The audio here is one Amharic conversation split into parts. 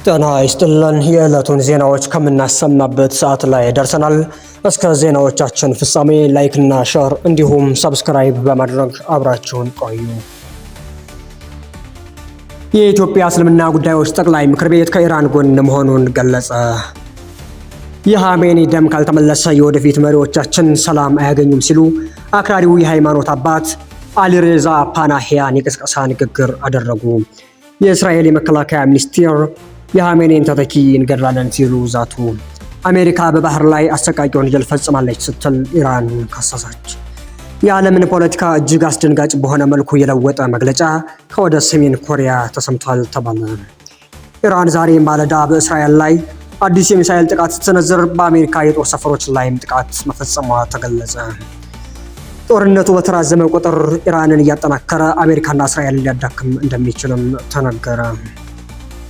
ጤና ይስጥልን የዕለቱን ዜናዎች ከምናሰማበት ሰዓት ላይ ደርሰናል። እስከ ዜናዎቻችን ፍጻሜ ላይክ እና ሼር እንዲሁም ሰብስክራይብ በማድረግ አብራችሁን ቆዩ። የኢትዮጵያ እስልምና ጉዳዮች ጠቅላይ ምክር ቤት ከኢራን ጎን መሆኑን ገለጸ። የኻሜኒ ደም ካልተመለሰ የወደፊት መሪዎቻችን ሰላም አያገኙም ሲሉ አክራሪው የሃይማኖት አባት አሊሬዛ ፓናሂያን የቅስቀሳ ንግግር አደረጉ። የእስራኤል የመከላከያ ሚኒስቴር የኻሜኒን ተተኪ እንገድላለን ሲሉ ዛቱ። አሜሪካ በባህር ላይ አሰቃቂ ወንጀል ፈጽማለች ስትል ኢራን ከሰሰች። የዓለምን ፖለቲካ እጅግ አስደንጋጭ በሆነ መልኩ የለወጠ መግለጫ ከወደ ሰሜን ኮሪያ ተሰምቷል ተባለ። ኢራን ዛሬ ማለዳ በእስራኤል ላይ አዲስ የሚሳኤል ጥቃት ስትሰነዝር በአሜሪካ የጦር ሰፈሮች ላይም ጥቃት መፈጸሟ ተገለጸ። ጦርነቱ በተራዘመ ቁጥር ኢራንን እያጠናከረ አሜሪካና እስራኤልን ሊያዳክም እንደሚችልም ተነገረ።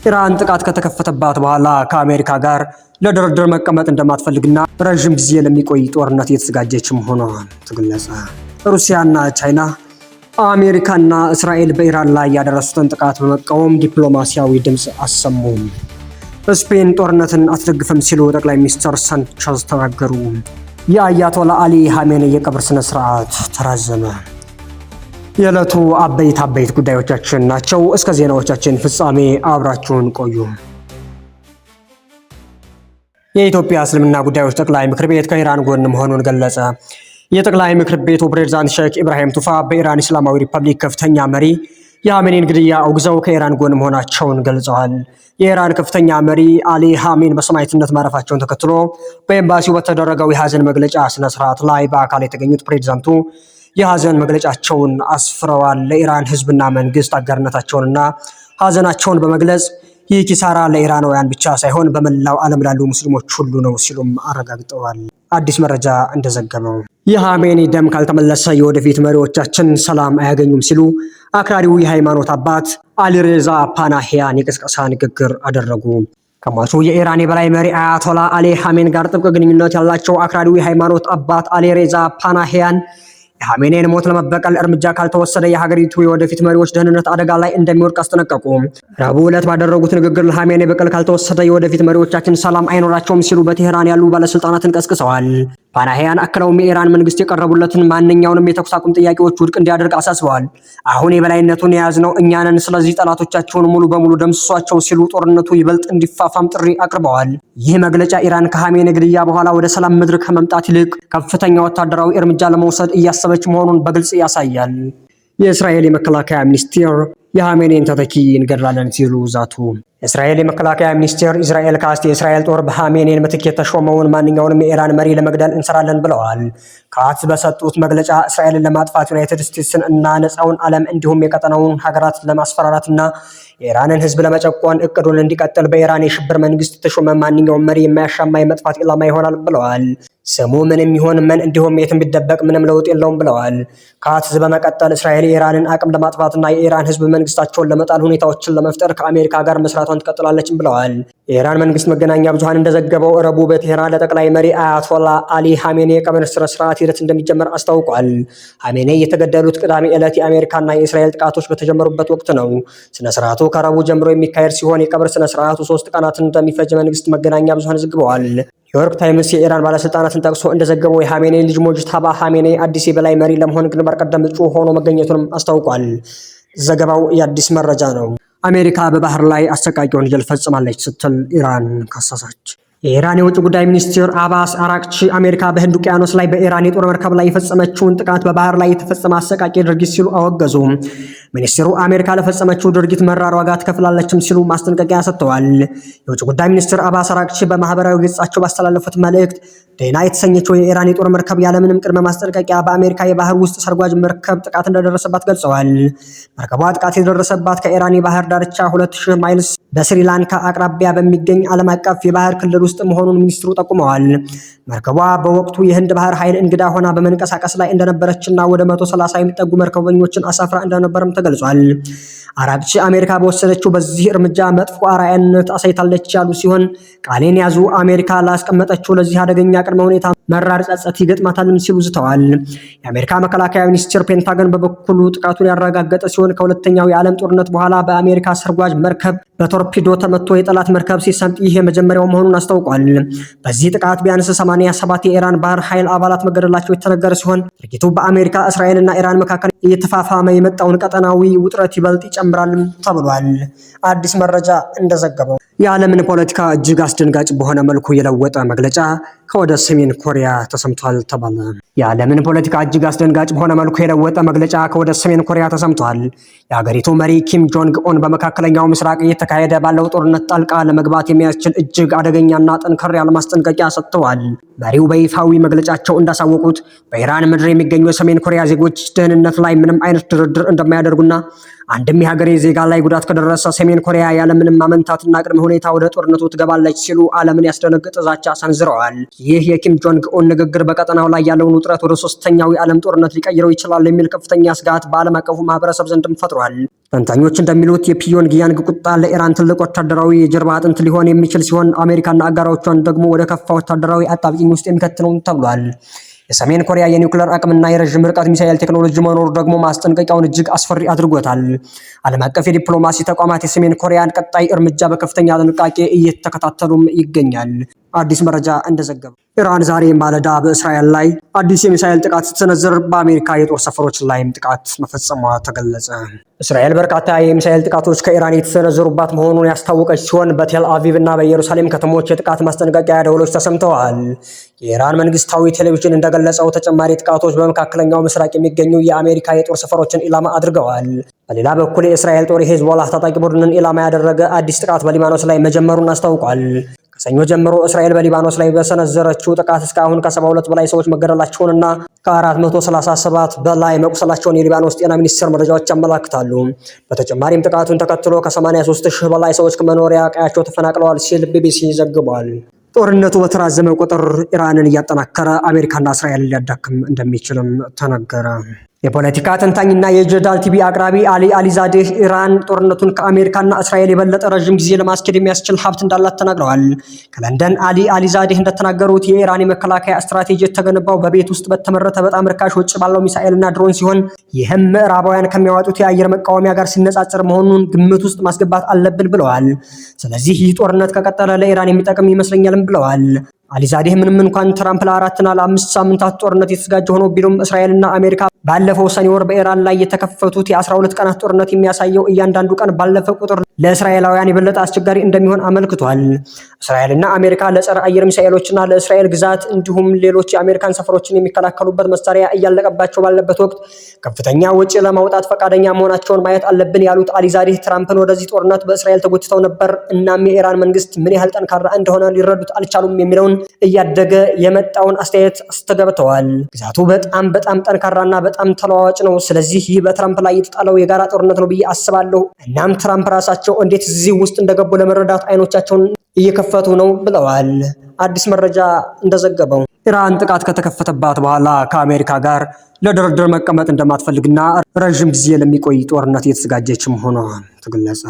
ኢራን ጥቃት ከተከፈተባት በኋላ ከአሜሪካ ጋር ለድርድር መቀመጥ እንደማትፈልግና ረዥም ጊዜ ለሚቆይ ጦርነት እየተዘጋጀች መሆኗ ተገለጸ። ሩሲያና ቻይና አሜሪካና እስራኤል በኢራን ላይ ያደረሱትን ጥቃት በመቃወም ዲፕሎማሲያዊ ድምፅ አሰሙ። ስፔን ጦርነትን አትደግፍም ሲሉ ጠቅላይ ሚኒስትር ሳንቼዝ ተናገሩ። የአያቶላ አሊ ኻሜኒ የቀብር ስነ ስርዓት ተራዘመ። የዕለቱ አበይት ጉዳዮቻችን ናቸው። እስከ ዜናዎቻችን ፍጻሜ አብራችሁን ቆዩ። የኢትዮጵያ እስልምና ጉዳዮች ጠቅላይ ምክር ቤት ከኢራን ጎን መሆኑን ገለጸ። የጠቅላይ ምክር ቤቱ ፕሬዝዳንት ሼክ ኢብራሂም ቱፋ በኢራን እስላማዊ ሪፐብሊክ ከፍተኛ መሪ የኻሜኒን ግድያ አውግዘው ከኢራን ጎን መሆናቸውን ገልጸዋል። የኢራን ከፍተኛ መሪ አሊ ኻሜኒ በሰማዕትነት ማረፋቸውን ተከትሎ በኤምባሲው በተደረገው የሐዘን መግለጫ ስነ ስርዓት ላይ በአካል የተገኙት ፕሬዝዳንቱ የሐዘን መግለጫቸውን አስፍረዋል። ለኢራን ህዝብና መንግስት አጋርነታቸውንና ሐዘናቸውን በመግለጽ ይህ ኪሳራ ለኢራናውያን ብቻ ሳይሆን በመላው ዓለም ላሉ ሙስሊሞች ሁሉ ነው ሲሉም አረጋግጠዋል። አዲስ መረጃ እንደዘገበው የኻሜኒ ደም ካልተመለሰ የወደፊት መሪዎቻችን ሰላም አያገኙም ሲሉ አክራሪው የሃይማኖት አባት አሊሬዛ ፓናሂያን የቅስቀሳ ንግግር አደረጉ። ከሟቹ የኢራን የበላይ መሪ አያቶላ አሊ ኻሜኒ ጋር ጥብቅ ግንኙነት ያላቸው አክራሪው የሃይማኖት አባት አሊሬዛ ፓናሂያን የኻሜኒን ሞት ለመበቀል እርምጃ ካልተወሰደ የሀገሪቱ የወደፊት መሪዎች ደህንነት አደጋ ላይ እንደሚወድቅ አስጠነቀቁ። ረቡዕ ዕለት ባደረጉት ንግግር ለኻሜኒ በቀል ካልተወሰደ የወደፊት መሪዎቻችን ሰላም አይኖራቸውም ሲሉ በቴህራን ያሉ ባለስልጣናትን ቀስቅሰዋል። ፓናሂያን አክለውም የኢራን መንግስት የቀረቡለትን ማንኛውንም የተኩስ አቁም ጥያቄዎች ውድቅ እንዲያደርግ አሳስበዋል። አሁን የበላይነቱን የያዝነው እኛ ነን፣ ስለዚህ ጠላቶቻቸውን ሙሉ በሙሉ ደምስሷቸው ሲሉ ጦርነቱ ይበልጥ እንዲፋፋም ጥሪ አቅርበዋል። ይህ መግለጫ ኢራን ከኻሜኒ ግድያ በኋላ ወደ ሰላም ምድር ከመምጣት ይልቅ ከፍተኛ ወታደራዊ እርምጃ ለመውሰድ እያሰበች መሆኑን በግልጽ ያሳያል። የእስራኤል የመከላከያ ሚኒስቴር የኻሜኒን ተተኪ እንገድላለን ሲሉ ዛቱ። የእስራኤል የመከላከያ ሚኒስቴር ኢዝራኤል ካትዝ የእስራኤል ጦር በኻሜኒ ምትክ የተሾመውን ማንኛውንም የኢራን መሪ ለመግደል እንሰራለን ብለዋል። ካትዝ በሰጡት መግለጫ እስራኤልን ለማጥፋት ዩናይትድ ስቴትስን እና ነፃውን ዓለም እንዲሁም የቀጠናውን ሀገራት ለማስፈራራትና የኢራንን ህዝብ ለመጨቆን እቅዱን እንዲቀጥል በኢራን የሽብር መንግስት የተሾመ ማንኛውም መሪ የማያሻማ የመጥፋት ኢላማ ይሆናል ብለዋል። ስሙ ምንም ይሁን ምን እንዲሁም የትም ቢደበቅ ምንም ለውጥ የለውም ብለዋል። ካትዝ በመቀጠል እስራኤል የኢራንን አቅም ለማጥፋትና የኢራን ህዝብ መንግስታቸውን ለመጣል ሁኔታዎችን ለመፍጠር ከአሜሪካ ጋር መስራቷን ትቀጥላለች ብለዋል። የኢራን መንግስት መገናኛ ብዙሃን እንደዘገበው ረቡዕ በቴህራን ለጠቅላይ መሪ አያቶላ አሊ ኻሜኒ የቀብር ስነ ስርዓት ሂደት እንደሚጀመር አስታውቋል። ኻሜኒ የተገደሉት ቅዳሜ ዕለት የአሜሪካና የእስራኤል ጥቃቶች በተጀመሩበት ወቅት ነው። ስነ ስርዓቱ ከረቡዕ ጀምሮ የሚካሄድ ሲሆን የቀብር ስነ ስርዓቱ 3 ቀናትን እንደሚፈጅ መንግስት መገናኛ ብዙሃን ዘግበዋል። ኒውዮርክ ታይምስ የኢራን ባለስልጣናትን ጠቅሶ እንደዘገበው የኻሜኒ ልጅ ሞጅታባ ኻሜኒ አዲስ የበላይ መሪ ለመሆን ግንባር ቀደም እጩ ሆኖ መገኘቱንም አስታውቋል። ዘገባው የአዲስ መረጃ ነው። አሜሪካ በባህር ላይ አሰቃቂ ወንጀል ፈጽማለች ስትል ኢራን ከሰሰች። የኢራን የውጭ ጉዳይ ሚኒስትር አባስ አራቅቺ አሜሪካ በህንድ ውቅያኖስ ላይ በኢራን የጦር መርከብ ላይ የፈጸመችውን ጥቃት በባህር ላይ የተፈጸመ አሰቃቂ ድርጊት ሲሉ አወገዙ። ሚኒስትሩ አሜሪካ ለፈጸመችው ድርጊት መራር ዋጋ ትከፍላለችም ሲሉ ማስጠንቀቂያ ሰጥተዋል። የውጭ ጉዳይ ሚኒስትር አባስ አራቅቺ በማህበራዊ ገጻቸው ባስተላለፉት መልእክት ዴና የተሰኘችው የኢራን የጦር መርከብ ያለምንም ቅድመ ማስጠንቀቂያ በአሜሪካ የባህር ውስጥ ሰርጓጅ መርከብ ጥቃት እንደደረሰባት ገልጸዋል። መርከቧ ጥቃት የደረሰባት ከኢራን የባህር ዳርቻ 2000 ማይልስ በስሪላንካ አቅራቢያ በሚገኝ ዓለም አቀፍ የባህር ክልል ውስጥ መሆኑን ሚኒስትሩ ጠቁመዋል። መርከቧ በወቅቱ የህንድ ባህር ኃይል እንግዳ ሆና በመንቀሳቀስ ላይ እንደነበረችና ወደ 130 የሚጠጉ መርከበኞችን አሳፍራ እንደነበረም ተገልጿል። አራግቺ አሜሪካ በወሰደችው በዚህ እርምጃ መጥፎ አርአያነት አሳይታለች ያሉ ሲሆን ቃሌን ያዙ አሜሪካ ላስቀመጠችው ለዚህ አደገኛ ቅድመ ሁኔታ መራር ጸጸት ይገጥማታልም ሲሉ ዝተዋል። የአሜሪካ መከላከያ ሚኒስቴር ፔንታገን በበኩሉ ጥቃቱን ያረጋገጠ ሲሆን ከሁለተኛው የዓለም ጦርነት በኋላ በአሜሪካ ሰርጓጅ መርከብ በቶርፒዶ ተመቶ የጠላት መርከብ ሲሰምጥ ይህ የመጀመሪያው መሆኑን አስታውቋል። በዚህ ጥቃት ቢያንስ 87 የኢራን ባህር ኃይል አባላት መገደላቸው የተነገረ ሲሆን ድርጊቱ በአሜሪካ እስራኤልና ኢራን መካከል እየተፋፋመ የመጣውን ቀጠናዊ ውጥረት ይበልጥ ይጨምራል ተብሏል። አዲስ መረጃ እንደዘገበው የዓለምን ፖለቲካ እጅግ አስደንጋጭ በሆነ መልኩ የለወጠ መግለጫ ከወደ ሰሜን ኮሪያ ተሰምቷል ተባለ። የዓለምን ፖለቲካ እጅግ አስደንጋጭ በሆነ መልኩ የለወጠ መግለጫ ከወደ ሰሜን ኮሪያ ተሰምቷል። የሀገሪቱ መሪ ኪም ጆንግ ኡን በመካከለኛው ምስራቅ እየተካሄደ ባለው ጦርነት ጣልቃ ለመግባት የሚያስችል እጅግ አደገኛና ጠንከር ያለ ማስጠንቀቂያ ሰጥተዋል። መሪው በይፋዊ መግለጫቸው እንዳሳወቁት በኢራን ምድር የሚገኙ የሰሜን ኮሪያ ዜጎች ደህንነት ላይ ምንም አይነት ድርድር እንደማያደርጉና አንድም የሀገሬ ዜጋ ላይ ጉዳት ከደረሰ ሰሜን ኮሪያ ያለምንም ማመንታትና ቅድመ ሁኔታ ወደ ጦርነቱ ትገባለች ሲሉ ዓለምን ያስደነገጠ ዛቻ ሰንዝረዋል። ይህ የኪም ጆንግ ኡን ንግግር በቀጠናው ላይ ያለውን ውጥረት ወደ ሶስተኛው የዓለም ጦርነት ሊቀይረው ይችላል የሚል ከፍተኛ ስጋት በዓለም አቀፉ ማህበረሰብ ዘንድም ፈጥሯል። ተንታኞች እንደሚሉት የፒዮንግያንግ ቁጣ ለኢራን ትልቅ ወታደራዊ የጀርባ አጥንት ሊሆን የሚችል ሲሆን አሜሪካና አጋሮቿን ደግሞ ወደ ከፋ ወታደራዊ አጣብቂኝ ውስጥ የሚከት ነው ተብሏል። የሰሜን ኮሪያ የኒውክሌር አቅምና የረዥም ርቀት ሚሳኤል ቴክኖሎጂ መኖሩ ደግሞ ማስጠንቀቂያውን እጅግ አስፈሪ አድርጎታል። ዓለም አቀፍ የዲፕሎማሲ ተቋማት የሰሜን ኮሪያን ቀጣይ እርምጃ በከፍተኛ ጥንቃቄ እየተከታተሉም ይገኛል። አዲስ መረጃ እንደዘገበው ኢራን ዛሬ ማለዳ በእስራኤል ላይ አዲስ የሚሳኤል ጥቃት ስትሰነዝር በአሜሪካ የጦር ሰፈሮች ላይም ጥቃት መፈጸሟ ተገለጸ። እስራኤል በርካታ የሚሳኤል ጥቃቶች ከኢራን የተሰነዘሩባት መሆኑን ያስታወቀች ሲሆን በቴል አቪቭ እና በኢየሩሳሌም ከተሞች የጥቃት ማስጠንቀቂያ ደወሎች ተሰምተዋል። የኢራን መንግስታዊ ቴሌቪዥን እንደገለጸው ተጨማሪ ጥቃቶች በመካከለኛው ምስራቅ የሚገኙ የአሜሪካ የጦር ሰፈሮችን ኢላማ አድርገዋል። በሌላ በኩል የእስራኤል ጦር የሄዝቦላህ ታጣቂ ቡድንን ኢላማ ያደረገ አዲስ ጥቃት በሊባኖስ ላይ መጀመሩን አስታውቋል። ከሰኞ ጀምሮ እስራኤል በሊባኖስ ላይ በሰነዘረችው ጥቃት እስካሁን ከ72 በላይ ሰዎች መገደላቸውንና ከ437 በላይ መቁሰላቸውን የሊባኖስ ጤና ሚኒስቴር መረጃዎች ያመላክታሉ። በተጨማሪም ጥቃቱን ተከትሎ ከ83,000 በላይ ሰዎች ከመኖሪያ ቀያቸው ተፈናቅለዋል ሲል ቢቢሲ ዘግቧል። ጦርነቱ በተራዘመ ቁጥር ኢራንን እያጠናከረ አሜሪካና እስራኤል ሊያዳክም እንደሚችልም ተነገረ። የፖለቲካ ተንታኝና የጀዳል ቲቪ አቅራቢ አሊ አሊዛዴህ ኢራን ጦርነቱን ከአሜሪካና እስራኤል የበለጠ ረዥም ጊዜ ለማስኬድ የሚያስችል ሀብት እንዳላት ተናግረዋል። ከለንደን አሊ አሊዛዴህ እንደተናገሩት የኢራን የመከላከያ ስትራቴጂ የተገነባው በቤት ውስጥ በተመረተ በጣም ርካሽ ወጪ ባለው ሚሳኤልና ድሮን ሲሆን ይህም ምዕራባውያን ከሚያወጡት የአየር መቃወሚያ ጋር ሲነጻጸር መሆኑን ግምት ውስጥ ማስገባት አለብን ብለዋል። ስለዚህ ይህ ጦርነት ከቀጠለ ለኢራን የሚጠቅም ይመስለኛልም ብለዋል። አሊዛዴህ ምንም እንኳን ትራምፕ ለ4 እና ለ5 ሳምንታት ጦርነት የተዘጋጀ ሆኖ ቢሉም እስራኤልና አሜሪካ ባለፈው ሰኔ ወር በኢራን ላይ የተከፈቱት የ12 ቀናት ጦርነት የሚያሳየው እያንዳንዱ ቀን ባለፈ ቁጥር ለእስራኤላውያን የበለጠ አስቸጋሪ እንደሚሆን አመልክቷል። እስራኤልና አሜሪካ ለጸረ አየር ሚሳኤሎችና ለእስራኤል ግዛት እንዲሁም ሌሎች የአሜሪካን ሰፈሮችን የሚከላከሉበት መሳሪያ እያለቀባቸው ባለበት ወቅት ከፍተኛ ወጪ ለማውጣት ፈቃደኛ መሆናቸውን ማየት አለብን ያሉት አሊዛዴህ ትራምፕን ወደዚህ ጦርነት በእስራኤል ተጎትተው ነበር፣ እናም የኢራን መንግስት ምን ያህል ጠንካራ እንደሆነ ሊረዱት አልቻሉም የሚለውን እያደገ የመጣውን አስተያየት አስተጋብተዋል። ግዛቱ በጣም ጠንካራና በጣም ተለዋዋጭ ነው። ስለዚህ ይህ በትራምፕ ላይ የተጣለው የጋራ ጦርነት ነው ብዬ አስባለሁ። እናም ትራምፕ ራሳቸው እንዴት እዚህ ውስጥ እንደገቡ ለመረዳት አይኖቻቸውን እየከፈቱ ነው ብለዋል። አዲስ መረጃ እንደዘገበው ኢራን ጥቃት ከተከፈተባት በኋላ ከአሜሪካ ጋር ለድርድር መቀመጥ እንደማትፈልግና ረዥም ጊዜ ለሚቆይ ጦርነት እየተዘጋጀች መሆኗ ተገለጸ።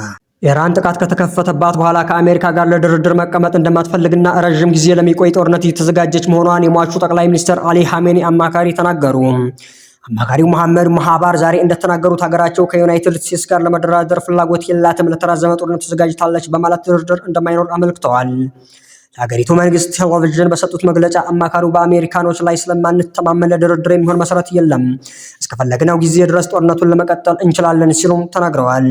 ኢራን ጥቃት ከተከፈተባት በኋላ ከአሜሪካ ጋር ለድርድር መቀመጥ እንደማትፈልግና ረዥም ጊዜ ለሚቆይ ጦርነት እየተዘጋጀች መሆኗን የሟቹ ጠቅላይ ሚኒስትር አሊ ሐሜኒ አማካሪ ተናገሩ። አማካሪው መሐመድ ሙሃባር ዛሬ እንደተናገሩት ሀገራቸው ከዩናይትድ ስቴትስ ጋር ለመደራደር ፍላጎት የላትም፣ ለተራዘመ ጦርነት ተዘጋጅታለች በማለት ድርድር እንደማይኖር አመልክተዋል። ለሀገሪቱ መንግስት ቴሌቪዥን በሰጡት መግለጫ አማካሪው በአሜሪካኖች ላይ ስለማንተማመን ለድርድር የሚሆን መሰረት የለም፣ እስከፈለግነው ጊዜ ድረስ ጦርነቱን ለመቀጠል እንችላለን ሲሉም ተናግረዋል።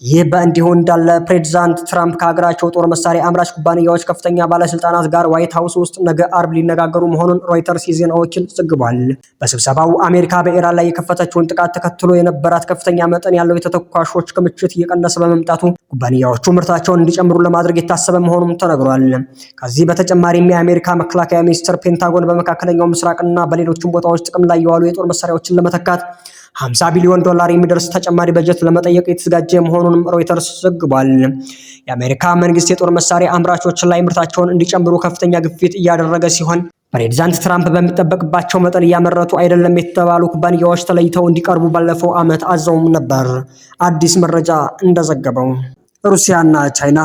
ይህ በእንዲሁ እንዳለ ፕሬዚዳንት ትራምፕ ከሀገራቸው ጦር መሳሪያ አምራች ኩባንያዎች ከፍተኛ ባለስልጣናት ጋር ዋይት ሀውስ ውስጥ ነገ አርብ ሊነጋገሩ መሆኑን ሮይተርስ የዜና ወኪል ዘግቧል። በስብሰባው አሜሪካ በኢራን ላይ የከፈተችውን ጥቃት ተከትሎ የነበራት ከፍተኛ መጠን ያለው የተተኳሾች ክምችት እየቀነሰ በመምጣቱ ኩባንያዎቹ ምርታቸውን እንዲጨምሩ ለማድረግ የታሰበ መሆኑም ተነግሯል። ከዚህ በተጨማሪም የአሜሪካ መከላከያ ሚኒስቴር ፔንታጎን በመካከለኛው ምስራቅና በሌሎችም ቦታዎች ጥቅም ላይ የዋሉ የጦር መሳሪያዎችን ለመተካት $50 ቢሊዮን የሚደርስ ተጨማሪ በጀት ለመጠየቅ የተዘጋጀ መሆኑንም ሮይተርስ ዘግቧል። የአሜሪካ መንግስት የጦር መሳሪያ አምራቾች ላይ ምርታቸውን እንዲጨምሩ ከፍተኛ ግፊት እያደረገ ሲሆን ፕሬዝዳንት ትራምፕ በሚጠበቅባቸው መጠን እያመረቱ አይደለም የተባሉ ኩባንያዎች ተለይተው እንዲቀርቡ ባለፈው ዓመት አዘውም ነበር። አዲስ መረጃ እንደዘገበው ሩሲያና ቻይና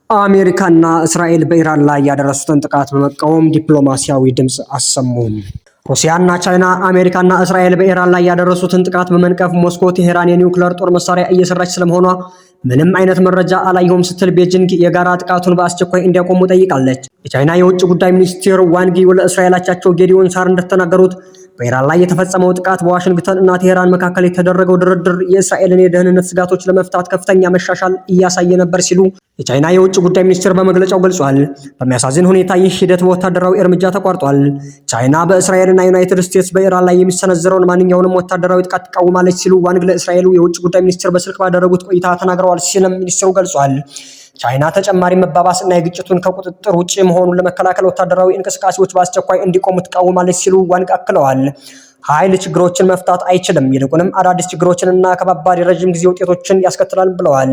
አሜሪካና እስራኤል በኢራን ላይ ያደረሱትን ጥቃት በመቃወም ዲፕሎማሲያዊ ድምፅ አሰሙ። ሩሲያና ቻይና አሜሪካና እስራኤል በኢራን ላይ ያደረሱትን ጥቃት በመንቀፍ ሞስኮ ቴሄራን የኒውክሌር ጦር መሳሪያ እየሰራች ስለመሆኗ ምንም አይነት መረጃ አላየሁም ስትል ቤጂንግ የጋራ ጥቃቱን በአስቸኳይ እንዲያቆሙ ጠይቃለች። የቻይና የውጭ ጉዳይ ሚኒስትር ዋንግ ይ ለእስራኤል አቻቸው ጌዲዮን ሳር እንደተናገሩት በኢራን ላይ የተፈጸመው ጥቃት በዋሽንግተን እና ቴሄራን መካከል የተደረገው ድርድር የእስራኤልን የደህንነት ስጋቶች ለመፍታት ከፍተኛ መሻሻል እያሳየ ነበር ሲሉ የቻይና የውጭ ጉዳይ ሚኒስትር በመግለጫው ገልጿል። በሚያሳዝን ሁኔታ ይህ ሂደት በወታደራዊ እርምጃ ተቋርጧል። ቻይና በእስራኤልና ዩናይትድ ስቴትስ በኢራን ላይ የሚሰነዘረውን ማንኛውንም ወታደራዊ ጥቃት ትቃወማለች ሲሉ ዋንግ ለእስራኤሉ የውጭ ጉዳይ ሚኒስትር በስልክ ባደረጉት ቆይታ ተናግረዋል ሲልም ሚኒስትሩ ገልጿል። ቻይና ተጨማሪ መባባስ እና የግጭቱን ከቁጥጥር ውጪ መሆኑን ለመከላከል ወታደራዊ እንቅስቃሴዎች በአስቸኳይ እንዲቆሙ ትቃወማለች ሲሉ ዋንግ አክለዋል። ኃይል ችግሮችን መፍታት አይችልም፣ ይልቁንም አዳዲስ ችግሮችንና ከባባድ የረጅም ጊዜ ውጤቶችን ያስከትላል ብለዋል።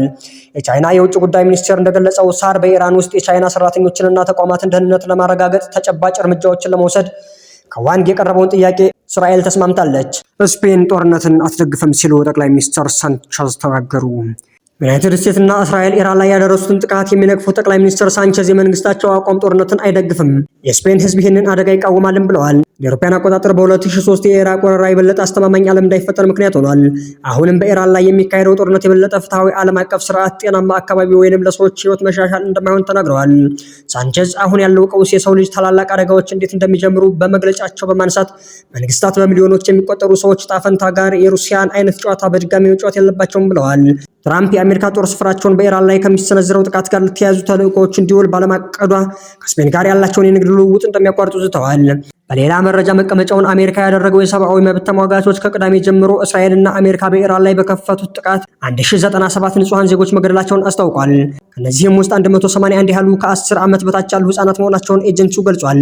የቻይና የውጭ ጉዳይ ሚኒስቴር እንደገለጸው ሳር በኢራን ውስጥ የቻይና ሰራተኞችንና ተቋማትን ደህንነት ለማረጋገጥ ተጨባጭ እርምጃዎችን ለመውሰድ ከዋንግ የቀረበውን ጥያቄ እስራኤል ተስማምታለች። ስፔን ጦርነትን አትደግፍም ሲሉ ጠቅላይ ሚኒስትር ሳንቼዝ ተናገሩ። ዩናይትድ ስቴትስ እና እስራኤል ኢራን ላይ ያደረሱትን ጥቃት የሚነቅፉት ጠቅላይ ሚኒስትር ሳንቼዝ የመንግስታቸው አቋም ጦርነትን አይደግፍም፣ የስፔን ህዝብ ይህንን አደጋ ይቃወማልን ብለዋል። የአውሮፓውያን አቆጣጠር በ2003 የኢራቅ ወረራ የበለጠ አስተማማኝ ዓለም እንዳይፈጠር ምክንያት ሆኗል። አሁንም በኢራን ላይ የሚካሄደው ጦርነት የበለጠ ፍትሐዊ ዓለም አቀፍ ስርዓት፣ ጤናማ አካባቢ ወይንም ለሰዎች ህይወት መሻሻል እንደማይሆን ተናግረዋል። ሳንቼዝ አሁን ያለው ቀውስ የሰው ልጅ ታላላቅ አደጋዎች እንዴት እንደሚጀምሩ በመግለጫቸው በማንሳት መንግስታት በሚሊዮኖች የሚቆጠሩ ሰዎች ጣፈንታ ጋር የሩሲያን አይነት ጨዋታ በድጋሚ መጫወት የለባቸውም ብለዋል። ትራምፕ የአሜሪካ ጦር ስፍራቸውን በኢራን ላይ ከሚሰነዝረው ጥቃት ጋር ለተያያዙ ተልዕኮዎች እንዲውል ባለማቀዷ ከስፔን ጋር ያላቸውን የንግድ ልውውጥ እንደሚያቋርጡ ዝተዋል። በሌላ መረጃ መቀመጫውን አሜሪካ ያደረገው የሰብአዊ መብት ተሟጋቾች ከቅዳሜ ጀምሮ እስራኤልና አሜሪካ በኢራን ላይ በከፈቱት ጥቃት 1097 ንጹሃን ዜጎች መገደላቸውን አስታውቋል። ከነዚህም ውስጥ 181 ያህሉ ከ10 ዓመት በታች ያሉ ህጻናት መሆናቸውን ኤጀንሲው ገልጿል።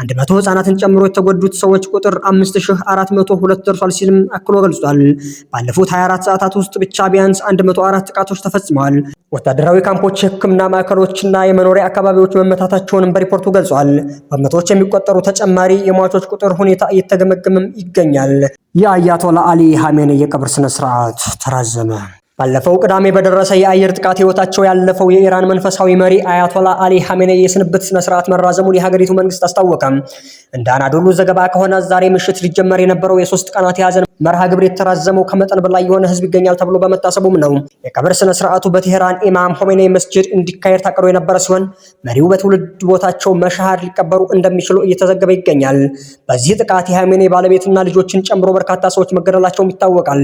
100 ህጻናትን ጨምሮ የተጎዱት ሰዎች ቁጥር 5402 ደርሷል ሲልም አክሎ ገልጿል። ባለፉት 24 ሰዓታት ውስጥ ብቻ ቢያንስ 104 ጥቃቶች ተፈጽመዋል። ወታደራዊ ካምፖች፣ የህክምና ማዕከሎችና የመኖሪያ አካባቢዎች መመታታቸውንም በሪፖርቱ ገልጿል። በመቶዎች የሚቆጠሩ ተጨማሪ የሟቾች ቁጥር ሁኔታ እየተገመገመም ይገኛል። የአያቶላ አሊ ኻሜኔይ የቀብር ስነ ስርዓት ተራዘመ። ባለፈው ቅዳሜ በደረሰ የአየር ጥቃት ህይወታቸው ያለፈው የኢራን መንፈሳዊ መሪ አያቶላ አሊ ኻሜኔይ የስንብት ስነ ስርዓት መራዘሙን የሀገሪቱ መንግስት አስታወቀ። እንደ አናዶሉ ዘገባ ከሆነ ዛሬ ምሽት ሊጀመር የነበረው የ3 ቀናት የሀዘን መርሃ ግብር የተራዘመው ከመጠን በላይ የሆነ ህዝብ ይገኛል ተብሎ በመታሰቡም ነው። የቀብር ስነ ስርዓቱ በቴሄራን ኢማም ኾሜኔይ መስጂድ እንዲካሄድ ታቅዶ የነበረ ሲሆን መሪው በትውልድ ቦታቸው መሻሃድ ሊቀበሩ እንደሚችሉ እየተዘገበ ይገኛል። በዚህ ጥቃት የኻሜኔይ ባለቤትና ልጆችን ጨምሮ በርካታ ሰዎች መገደላቸውም ይታወቃል።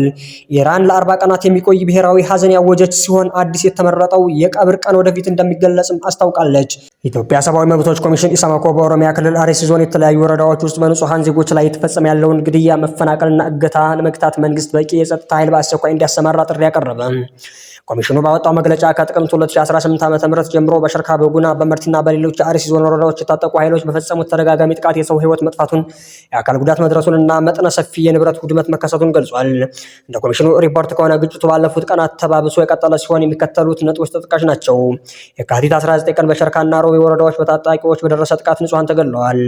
ኢራን ለ40 ቀናት የሚቆይ ብሔራዊ ሀዘን ያወጀች ሲሆን አዲስ የተመረጠው የቀብር ቀን ወደፊት እንደሚገለጽም አስታውቃለች። የኢትዮጵያ ሰብአዊ መብቶች ኮሚሽን ኢሰመኮ በኦሮሚያ ክልል አርሲ ዞን የተለያዩ ወረዳዎች ውስጥ በንጹሃን ዜጎች ላይ የተፈጸመ ያለውን ግድያ፣ መፈናቀልና እገታ ለመግታት መንግስት በቂ የጸጥታ ኃይል በአስቸኳይ እንዲያሰማራ ጥሪ ያቀረበ። ኮሚሽኑ ባወጣው መግለጫ ከጥቅምት 2018 ዓ.ም ጀምሮ በሸርካ፣ በጉና፣ በመርቲና በሌሎች የአርሲ ዞን ወረዳዎች የታጠቁ ኃይሎች በፈጸሙት ተደጋጋሚ ጥቃት የሰው ህይወት መጥፋቱን፣ የአካል ጉዳት መድረሱንና መጠነ ሰፊ የንብረት ውድመት መከሰቱን ገልጿል። እንደ ኮሚሽኑ ሪፖርት ከሆነ ግጭቱ ባለፉት ቀናት ተባብሶ የቀጠለ ሲሆን የሚከተሉት ነጥቦች ተጠቃሽ ናቸው። የካቲት 19 ቀን በሸርካና ሮቤ ወረዳዎች በታጣቂዎች በደረሰ ጥቃት ንጹሃን ተገድለዋል።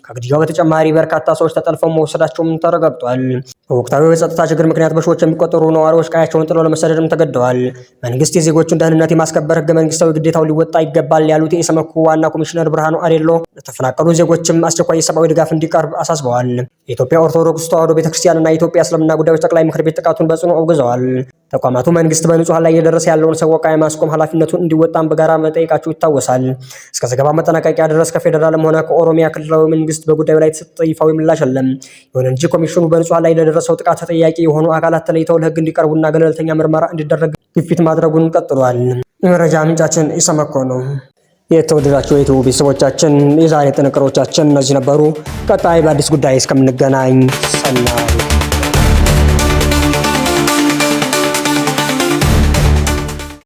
ከግድያው በተጨማሪ በርካታ ሰዎች ተጠልፈው መወሰዳቸውም ተረጋግጧል። በወቅታዊ የጸጥታ ችግር ምክንያት በሺዎች የሚቆጠሩ ነዋሪዎች ቀያቸውን ጥለው ለመሰደድም ተገደዋል። መንግስት የዜጎችን ደህንነት የማስከበር ህገ መንግስታዊ ግዴታው ሊወጣ ይገባል ያሉት የኢሰመኮ ዋና ኮሚሽነር ብርሃኑ አዴሎ ለተፈናቀሉ ዜጎችም አስቸኳይ የሰብአዊ ድጋፍ እንዲቀርብ አሳስበዋል። የኢትዮጵያ ኦርቶዶክስ ተዋሕዶ ቤተክርስቲያንና የኢትዮጵያ እስልምና ጉዳዮች ጠቅላይ ምክር ቤት ጥቃቱን በጽኑ አውግዘዋል። ተቋማቱ መንግስት በንጹሃን ላይ እየደረሰ ያለውን ሰቆቃ የማስቆም ኃላፊነቱን እንዲወጣም በጋራ መጠየቃቸው ይታወሳል። እስከ ዘገባ መጠናቀቂያ ድረስ ከፌዴራልም ሆነ ከኦሮሚያ ክልላዊ መንግስት በጉዳዩ ላይ የተሰጠ ይፋዊ ምላሽ የለም። ይሁን እንጂ ኮሚሽኑ በንጹሃን ላይ ለደረሰው ጥቃት ተጠያቂ የሆኑ አካላት ተለይተው ለህግ እንዲቀርቡና ገለልተኛ ምርመራ እንዲደረግ ግፊት ማድረጉን ቀጥሏል። የመረጃ ምንጫችን ኢሰመኮ ነው። የተወደዳችሁ የዩቲዩብ ቤተሰቦቻችን የዛሬ ጥንቅሮቻችን እነዚህ ነበሩ። ቀጣይ በአዲስ ጉዳይ እስከምንገናኝ ሰላም።